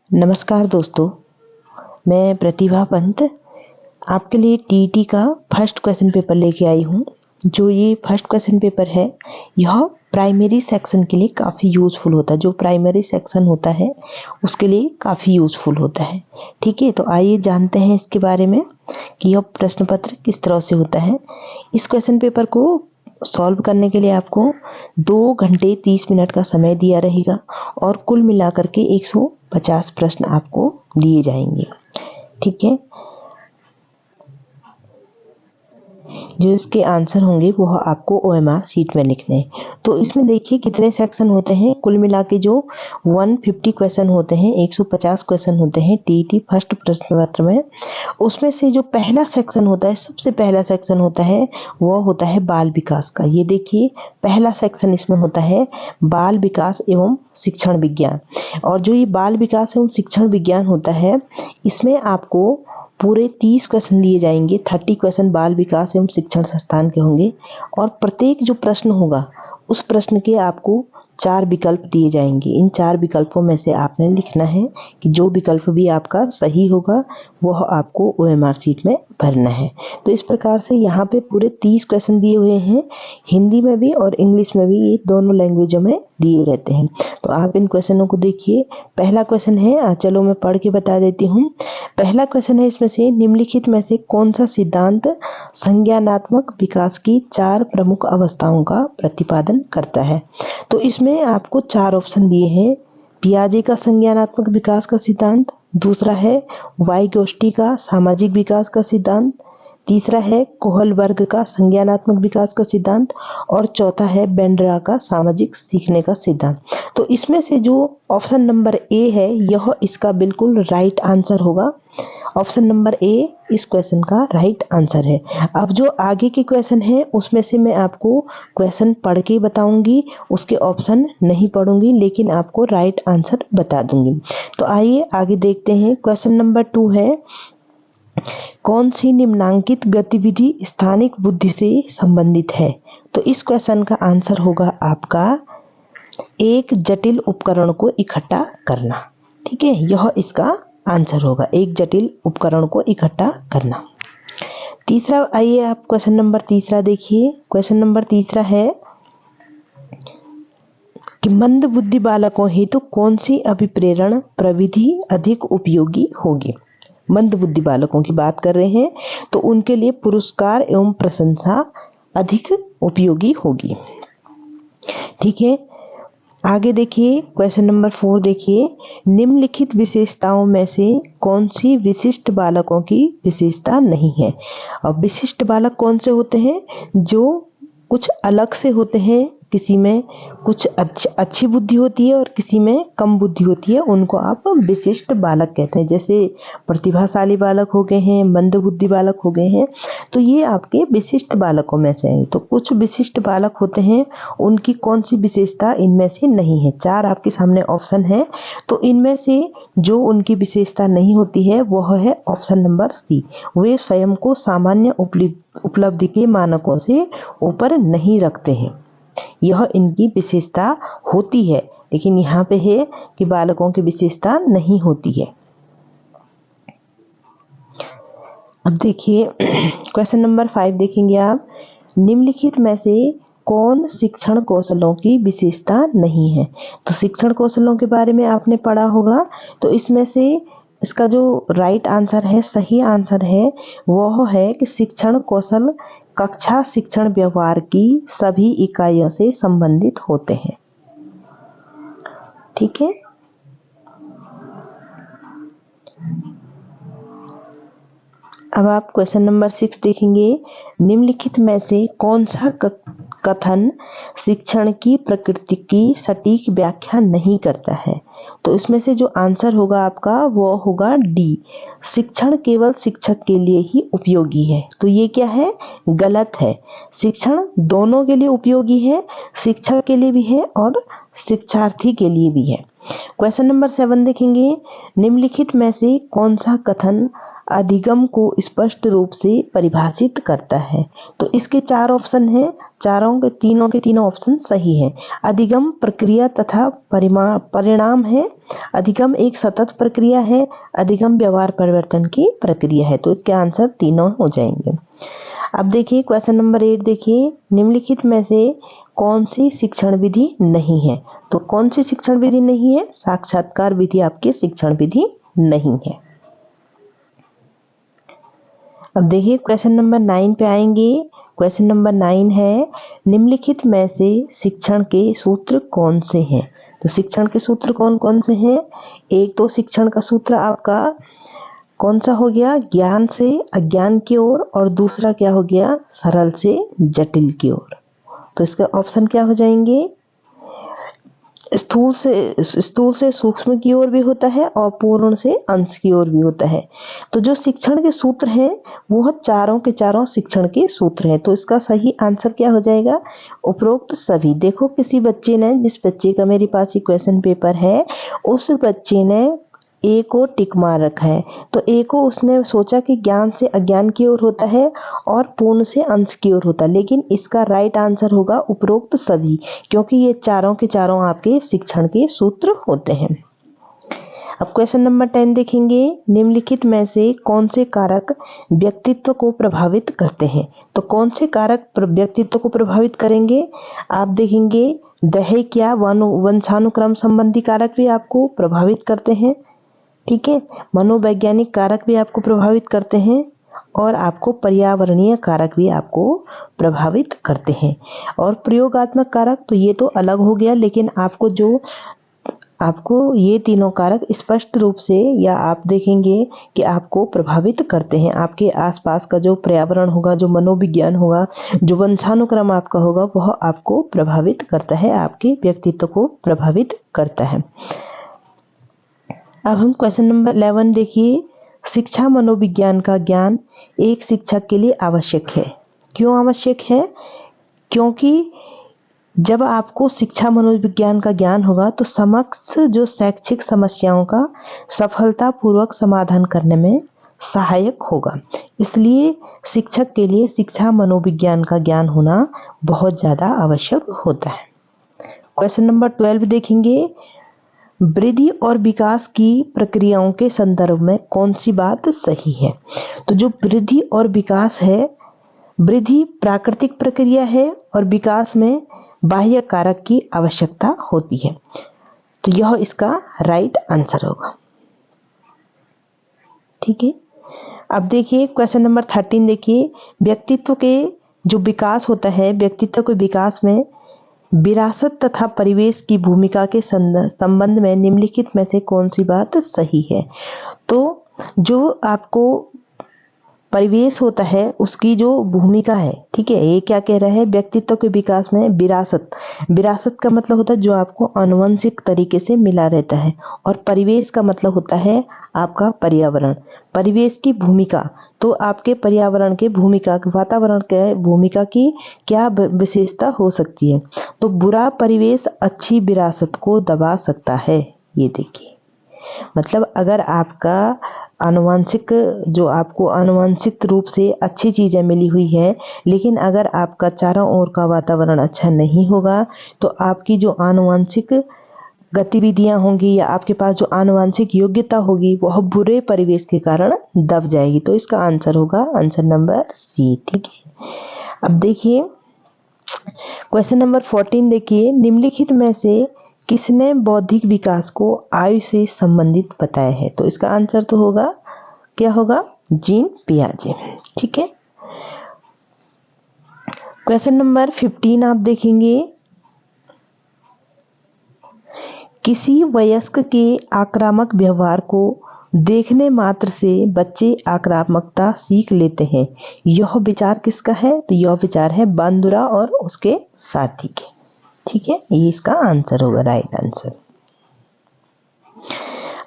नमस्कार दोस्तों, मैं प्रतिभा पंत आपके लिए टीईटी का फर्स्ट क्वेश्चन पेपर लेके आई हूँ। जो ये फर्स्ट क्वेश्चन पेपर है, यह प्राइमरी सेक्शन के लिए काफ़ी यूज़फुल होता है। जो प्राइमरी सेक्शन होता है उसके लिए काफ़ी यूज़फुल होता है। ठीक है, तो आइए जानते हैं इसके बारे में कि यह प्रश्न पत्र किस तरह से होता है। इस क्वेश्चन पेपर को सॉल्व करने के लिए आपको 2 घंटे 30 मिनट का समय दिया रहेगा और कुल मिलाकर के 150 प्रश्न आपको दिए जाएंगे। ठीक है, जो इसके आंसर होंगे वह आपको OMR शीट में लिखने हैं। तो इसमें देखिए कितने सेक्शन होते हैं। कुल मिला के जो 150 क्वेश्चन होते हैं, 150 क्वेश्चन होते हैं टीईटी फर्स्ट प्रश्न पत्र में। उसमें से जो पहला सेक्शन होता है, सबसे पहला सेक्शन होता है, वह होता है बाल विकास का। ये देखिए पहला सेक्शन इसमें होता है बाल विकास एवं शिक्षण विज्ञान। और जो ये बाल विकास एवं शिक्षण विज्ञान होता है, इसमें आपको पूरे 30 क्वेश्चन दिए जाएंगे। 30 क्वेश्चन बाल विकास एवं शिक्षण संस्थान के होंगे और प्रत्येक जो प्रश्न होगा उस प्रश्न के आपको 4 विकल्प दिए जाएंगे। इन 4 विकल्पों में से आपने लिखना है कि जो विकल्प भी आपका सही होगा वह आपको OMR शीट में भरना है। तो इस प्रकार से यहाँ पे पूरे 30 क्वेश्चन दिए हुए हैं, हिंदी में भी और इंग्लिश में भी, ये दोनों लैंग्वेजों में दिए रहते हैं। तो आप इन क्वेश्चनों को देखिए। पहला क्वेश्चन है, चलो मैं पढ़ के बता देती हूँ। पहला क्वेश्चन है इसमें से, निम्नलिखित में से कौन सा सिद्धांत संज्ञानात्मक विकास की 4 प्रमुख अवस्थाओं का प्रतिपादन करता है। तो इसमें आपको 4 ऑप्शन दिए हैं। पियाजे का संज्ञानात्मक विकास का सिद्धांत, दूसरा है वाइगोस्टी का सामाजिक विकास का सिद्धांत, तीसरा है कोहलबर्ग का संज्ञानात्मक विकास का सिद्धांत और चौथा है बेंड्रा का सामाजिक सीखने का सिद्धांत। तो इसमें से जो ऑप्शन नंबर ए है, यह इसका बिल्कुल राइट आंसर होगा। ऑप्शन नंबर ए इस क्वेश्चन का राइट आंसर है। अब जो आगे के क्वेश्चन है उसमें से मैं आपको क्वेश्चन पढ़ के बताऊंगी, उसके ऑप्शन नहीं पढ़ूंगी, लेकिन आपको राइट आंसर बता दूंगी। तो आइए आगे देखते हैं। क्वेश्चन नंबर 2 है, कौन सी निम्नांकित गतिविधि स्थानिक बुद्धि से संबंधित है। तो इस क्वेश्चन का आंसर होगा आपका एक जटिल उपकरण को इकट्ठा करना। ठीक है, यह इसका आंसर होगा, एक जटिल उपकरण को इकट्ठा करना। तीसरा, आइए आप क्वेश्चन नंबर तीसरा देखिए। क्वेश्चन नंबर तीसरा है कि मंद बुद्धि बालकों हेतु कौन सी अभिप्रेरण प्रविधि अधिक उपयोगी होगी। मंद बुद्धि बालकों की बात कर रहे हैं, तो उनके लिए पुरस्कार एवं प्रशंसा अधिक उपयोगी होगी। ठीक है, आगे देखिए क्वेश्चन नंबर 4 देखिए, निम्नलिखित विशेषताओं में से कौन सी विशिष्ट बालकों की विशेषता नहीं है। और विशिष्ट बालक कौन से होते हैं, जो कुछ अलग से होते हैं, किसी में कुछ अच्छी बुद्धि होती है और किसी में कम बुद्धि होती है, उनको आप विशिष्ट बालक कहते हैं। जैसे प्रतिभाशाली बालक हो गए हैं, मंद बुद्धि बालक हो गए हैं, तो ये आपके विशिष्ट बालकों में से हैं। तो कुछ विशिष्ट बालक होते हैं, उनकी कौन सी विशेषता इनमें से नहीं है। 4 आपके सामने ऑप्शन है, तो इनमें से जो उनकी विशेषता नहीं होती है वह है ऑप्शन नंबर सी। वे स्वयं को सामान्य उपलब्धि के मानकों से ऊपर नहीं रखते हैं, यह इनकी विशेषता होती है। लेकिन यहाँ पे है कि बालकों की विशेषता नहीं होती है। अब देखिए क्वेश्चन नंबर 5 देखेंगे आप, निम्नलिखित में से कौन शिक्षण कौशलों की विशेषता नहीं है। तो शिक्षण कौशलों के बारे में आपने पढ़ा होगा, तो इसमें से इसका जो राइट आंसर है, सही आंसर है, वह है कि शिक्षण कौशल कक्षा शिक्षण व्यवहार की सभी इकाइयों से संबंधित होते हैं। ठीक है, अब आप क्वेश्चन नंबर 6 देखेंगे, निम्नलिखित में से कौन सा कथन शिक्षण की प्रकृति की सटीक व्याख्या नहीं करता है। तो इसमें से जो आंसर होगा आपका वो होगा डी, शिक्षण केवल शिक्षक के लिए ही उपयोगी है। तो ये क्या है, गलत है। शिक्षण दोनों के लिए उपयोगी है, शिक्षक के लिए भी है और शिक्षार्थी के लिए भी है। क्वेश्चन नंबर 7 देखेंगे, निम्नलिखित में से कौन सा कथन अधिगम को स्पष्ट रूप से परिभाषित करता है। तो इसके 4 ऑप्शन हैं, तीनों के तीनों ऑप्शन सही हैं। अधिगम प्रक्रिया तथा परिणाम है, अधिगम एक सतत प्रक्रिया है, अधिगम व्यवहार परिवर्तन की प्रक्रिया है। तो इसके आंसर तीनों हो जाएंगे। अब देखिए क्वेश्चन नंबर 8 देखिए, निम्नलिखित में से कौन सी शिक्षण विधि नहीं है? तो कौन सी शिक्षण विधि नहीं है? साक्षात्कार विधि आपकी शिक्षण विधि नहीं है। अब देखिए क्वेश्चन नंबर 9 पे आएंगे। क्वेश्चन नंबर 9 है, निम्नलिखित में से शिक्षण के सूत्र कौन से हैं? तो शिक्षण के सूत्र कौन कौन से हैं? एक तो शिक्षण का सूत्र आपका कौन सा हो गया? ज्ञान से अज्ञान की ओर, और दूसरा क्या हो गया? सरल से जटिल की ओर। तो इसका ऑप्शन क्या हो जाएंगे? स्थूल से सूक्ष्म की ओर भी होता है और पूर्ण से अंश की ओर भी होता है। तो जो शिक्षण के सूत्र हैं वो चारों के चारों शिक्षण के सूत्र हैं। तो इसका सही आंसर क्या हो जाएगा? उपरोक्त सभी। देखो किसी बच्चे ने, जिस बच्चे का मेरे पास ये क्वेश्चन पेपर है, उस बच्चे ने ए को टिक मार रखा है। तो ए को उसने सोचा कि ज्ञान से अज्ञान की ओर होता है और पूर्ण से अंश की ओर होता है, लेकिन इसका राइट आंसर होगा उपरोक्त सभी, क्योंकि ये चारों के चारों आपके शिक्षण के सूत्र होते हैं। अब क्वेश्चन नंबर 10 देखेंगे, निम्नलिखित में से कौन से कारक व्यक्तित्व को प्रभावित करते हैं? तो कौन से कारक व्यक्तित्व को प्रभावित करेंगे? आप देखेंगे दैहिक या वंशानुक्रम संबंधी कारक भी आपको प्रभावित करते हैं, ठीक है। मनोवैज्ञानिक कारक भी आपको प्रभावित करते हैं, और आपको पर्यावरणीय कारक भी आपको प्रभावित करते हैं। और प्रयोगात्मक कारक तो ये तो अलग हो गया, लेकिन आपको ये तीनों कारक स्पष्ट रूप से, या आप देखेंगे कि आपको प्रभावित करते हैं। आपके आसपास का जो पर्यावरण होगा, जो मनोविज्ञान होगा, जो वंशानुक्रम आपका होगा, वह आपको प्रभावित करता है, आपके व्यक्तित्व को प्रभावित करता है। अब हम क्वेश्चन नंबर 11 देखिए, शिक्षा मनोविज्ञान का ज्ञान एक शिक्षक के लिए आवश्यक है। क्यों आवश्यक है? क्योंकि जब आपको शिक्षा मनोविज्ञान का ज्ञान होगा तो समक्ष जो शैक्षिक समस्याओं का सफलतापूर्वक समाधान करने में सहायक होगा। इसलिए शिक्षक के लिए शिक्षा मनोविज्ञान का ज्ञान होना बहुत ज़्यादा आवश्यक होता है। क्वेश्चन नंबर 12 देखेंगे, वृद्धि और विकास की प्रक्रियाओं के संदर्भ में कौन सी बात सही है? तो जो वृद्धि और विकास है, वृद्धि प्राकृतिक प्रक्रिया है और विकास में बाह्य कारक की आवश्यकता होती है। तो यह इसका राइट आंसर होगा, ठीक है। अब देखिए क्वेश्चन नंबर 13 देखिए, व्यक्तित्व के जो विकास होता है, व्यक्तित्व के विकास में विरासत तथा परिवेश की भूमिका के संबंध में निम्नलिखित में से कौन सी बात सही है? तो जो आपको परिवेश होता है उसकी जो भूमिका है, ठीक है, ये क्या कह रहा है? व्यक्तित्व के विकास में विरासत का मतलब होता है जो आपको आनुवंशिक तरीके से मिला रहता है, और परिवेश का मतलब होता है आपका पर्यावरण। परिवेश की भूमिका, तो आपके पर्यावरण के भूमिका, वातावरण के भूमिका की क्या विशेषता हो सकती है? तो बुरा परिवेश अच्छी विरासत को दबा सकता है। ये देखिए, मतलब अगर आपका आनुवंशिक, जो आपको आनुवंशिक रूप से अच्छी चीज़ें मिली हुई है, लेकिन अगर आपका चारों ओर का वातावरण अच्छा नहीं होगा तो आपकी जो आनुवंशिक गतिविधियां होंगी या आपके पास जो आनुवंशिक योग्यता होगी वह बुरे परिवेश के कारण दब जाएगी। तो इसका आंसर होगा आंसर नंबर सी, ठीक है। अब देखिए क्वेश्चन नंबर 14 देखिए, निम्नलिखित में से किसने बौद्धिक विकास को आयु से संबंधित बताया है? तो इसका आंसर तो होगा, क्या होगा? जीन पियाजे, ठीक है। क्वेश्चन नंबर 15 आप देखेंगे, किसी वयस्क के आक्रामक व्यवहार को देखने मात्र से बच्चे आक्रामकता सीख लेते हैं, यह विचार किसका है? तो यह विचार है बांदुरा और उसके साथी के, ठीक है। ये इसका आंसर होगा, राइट आंसर।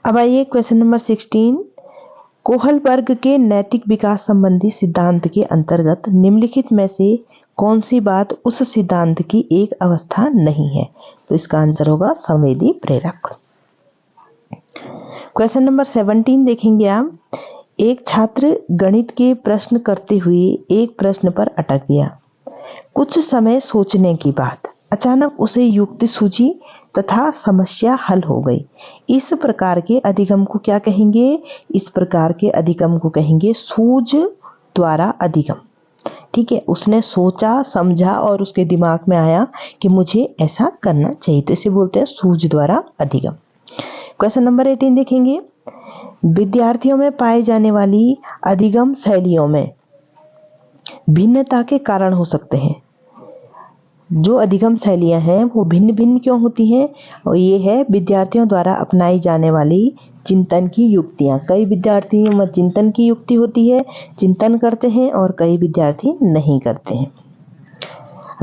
अब आइए क्वेश्चन नंबर 16, कोहलबर्ग के नैतिक विकास संबंधी सिद्धांत के अंतर्गत निम्नलिखित में से कौन सी बात उस सिद्धांत की एक अवस्था नहीं है? तो इसका आंसर होगा संवेदी प्रेरक। क्वेश्चन नंबर 17 देखेंगे आप, एक छात्र गणित के प्रश्न करते हुए एक प्रश्न पर अटक गया। कुछ समय सोचने के बाद अचानक उसे युक्ति सूझी तथा समस्या हल हो गई। इस प्रकार के अधिगम को क्या कहेंगे? इस प्रकार के अधिगम को कहेंगे सूझ द्वारा अधिगम। ठीक है, उसने सोचा समझा और उसके दिमाग में आया कि मुझे ऐसा करना चाहिए, तो इसे बोलते हैं सूझ द्वारा अधिगम। क्वेश्चन नंबर 18 देखेंगे। विद्यार्थियों में पाए जाने वाली अधिगम शैलियों में भिन्नता के कारण हो सकते हैं। जो अधिगम शैलियां हैं वो भिन्न भिन्न क्यों होती हैं? और ये है विद्यार्थियों द्वारा अपनाई जाने वाली चिंतन की युक्तियां। कई विद्यार्थियों में चिंतन की युक्ति होती है, चिंतन करते हैं, और कई विद्यार्थी नहीं करते हैं।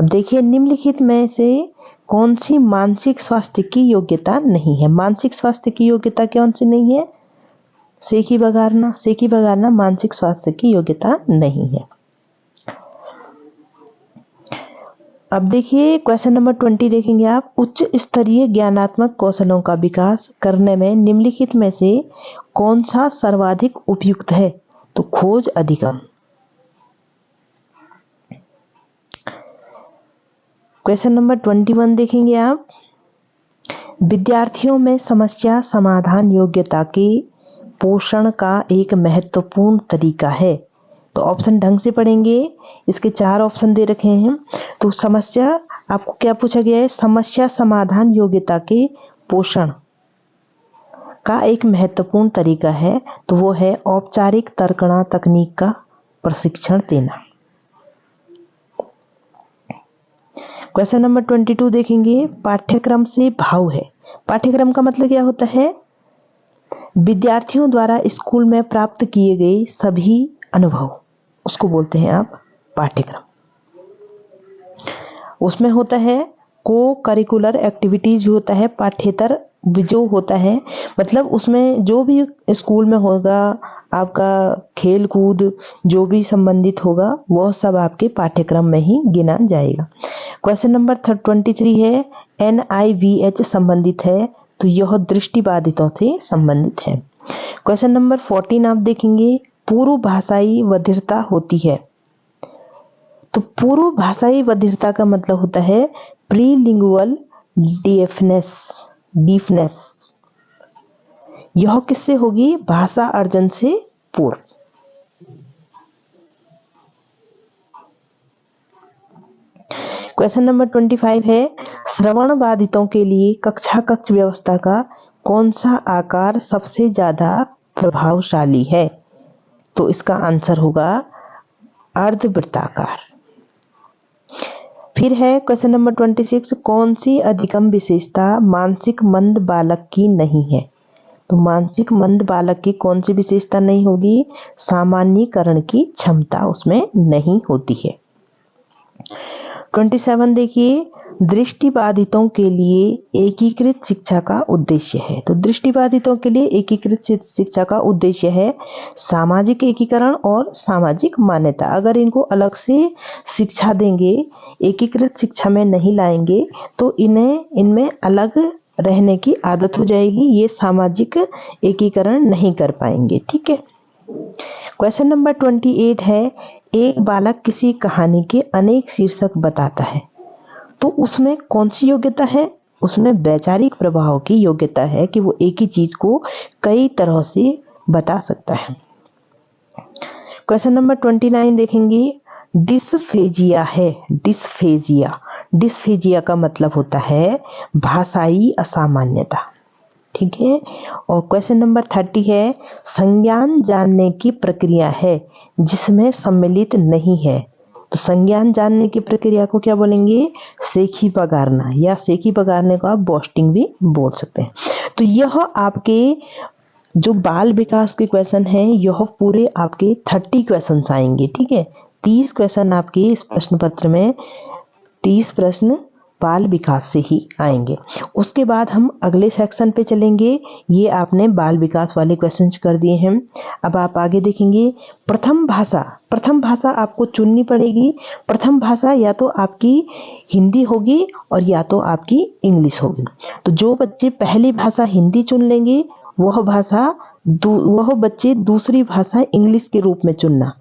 अब देखिए, निम्नलिखित में से कौन सी मानसिक स्वास्थ्य की योग्यता नहीं है? मानसिक स्वास्थ्य की योग्यता कौन सी नहीं है? सेखी बगारना मानसिक स्वास्थ्य की योग्यता नहीं है। अब देखिए क्वेश्चन नंबर 20 देखेंगे आप। उच्च स्तरीय ज्ञानात्मक कौशलों का विकास करने में निम्नलिखित में से कौन सा सर्वाधिक उपयुक्त है? तो खोज अधिगम। क्वेश्चन नंबर 21 देखेंगे आप। विद्यार्थियों में समस्या समाधान योग्यता के पोषण का एक महत्वपूर्ण तरीका है। तो ऑप्शन ढंग से पढ़ेंगे। इसके 4 ऑप्शन दे रखे हैं। तो समस्या, आपको क्या पूछा गया है? समस्या समाधान योग्यता के पोषण का एक महत्वपूर्ण तरीका है, तो वो है औपचारिक तर्कणा तकनीक का प्रशिक्षण देना। क्वेश्चन नंबर 22 देखेंगे। पाठ्यक्रम से भाव है। पाठ्यक्रम का मतलब क्या होता है? विद्यार्थियों द्वारा स्कूल में प्राप्त किए गए सभी अनुभव, उसको बोलते हैं आप पाठ्यक्रम। उसमें होता है को करिकुलर एक्टिविटीज भी होता है, पाठ्येतर जो होता है, मतलब उसमें जो भी स्कूल में होगा आपका खेल कूद जो भी संबंधित होगा वह सब आपके पाठ्यक्रम में ही गिना जाएगा। क्वेश्चन नंबर 23 है। NIVH संबंधित है, तो यह दृष्टिबाधितों से संबंधित है। क्वेश्चन नंबर 14 आप देखेंगे। पूर्व भाषाई बधिरता होती है। तो पूर्व भाषाई बधिरता का मतलब होता है प्रीलिंगुअल डीफनेस। यह किससे होगी? भाषा अर्जन से पूर्व। क्वेश्चन नंबर 25 है। श्रवण बाधितों के लिए कक्ष व्यवस्था का कौन सा आकार सबसे ज्यादा प्रभावशाली है? तो इसका आंसर होगा अर्धवृत्ताकार। फिर है क्वेश्चन नंबर 26। कौन सी अधिगम विशेषता मानसिक मंद बालक की नहीं है? तो मानसिक मंद बालक की कौन सी विशेषता नहीं होगी? सामान्यीकरण की क्षमता उसमें नहीं होती है। 27 देखिए। दृष्टिबाधितों के लिए एकीकृत शिक्षा का उद्देश्य है। तो दृष्टिबाधितों के लिए एकीकृत शिक्षा का उद्देश्य है सामाजिक एकीकरण और सामाजिक मान्यता। अगर इनको अलग से शिक्षा देंगे, एकीकृत शिक्षा में नहीं लाएंगे, तो इनमें अलग रहने की आदत हो जाएगी, ये सामाजिक एकीकरण नहीं कर पाएंगे। ठीक है। क्वेश्चन नंबर 28 है। एक बालक किसी कहानी के अनेक शीर्षक बताता है, तो उसमें कौन सी योग्यता है? उसमें वैचारिक प्रभाव की योग्यता है कि वो एक ही चीज को कई तरह से बता सकता है। क्वेश्चन नंबर 29 देखेंगे। डिस्फेजिया है। डिस्फेजिया का मतलब होता है भाषाई असामान्यता। ठीक है। और क्वेश्चन नंबर 30 है। संज्ञान जानने की प्रक्रिया है जिसमें सम्मिलित नहीं है। तो संज्ञान जानने की प्रक्रिया को क्या बोलेंगे? सेखी बगारना, या सेखी बगारने को आप बोस्टिंग भी बोल सकते हैं। तो यह आपके जो बाल विकास के क्वेश्चन हैं, यह पूरे आपके 30 क्वेश्चन आएंगे। ठीक है। 30 क्वेश्चन आपके इस प्रश्न पत्र में, 30 प्रश्न बाल विकास से ही आएंगे। उसके बाद हम अगले सेक्शन पे चलेंगे। ये आपने बाल विकास वाले क्वेश्चंस कर दिए हैं। अब आप आगे देखेंगे। प्रथम भाषा आपको चुननी पड़ेगी। प्रथम भाषा या तो आपकी हिंदी होगी और या तो आपकी इंग्लिश होगी। तो जो बच्चे पहली भाषा हिंदी चुन लेंगे वह भाषा वह बच्चे दूसरी भाषा इंग्लिश के रूप में चुनना।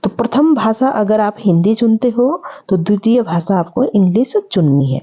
तो प्रथम भाषा अगर आप हिंदी चुनते हो तो द्वितीय भाषा आपको इंग्लिश चुननी है।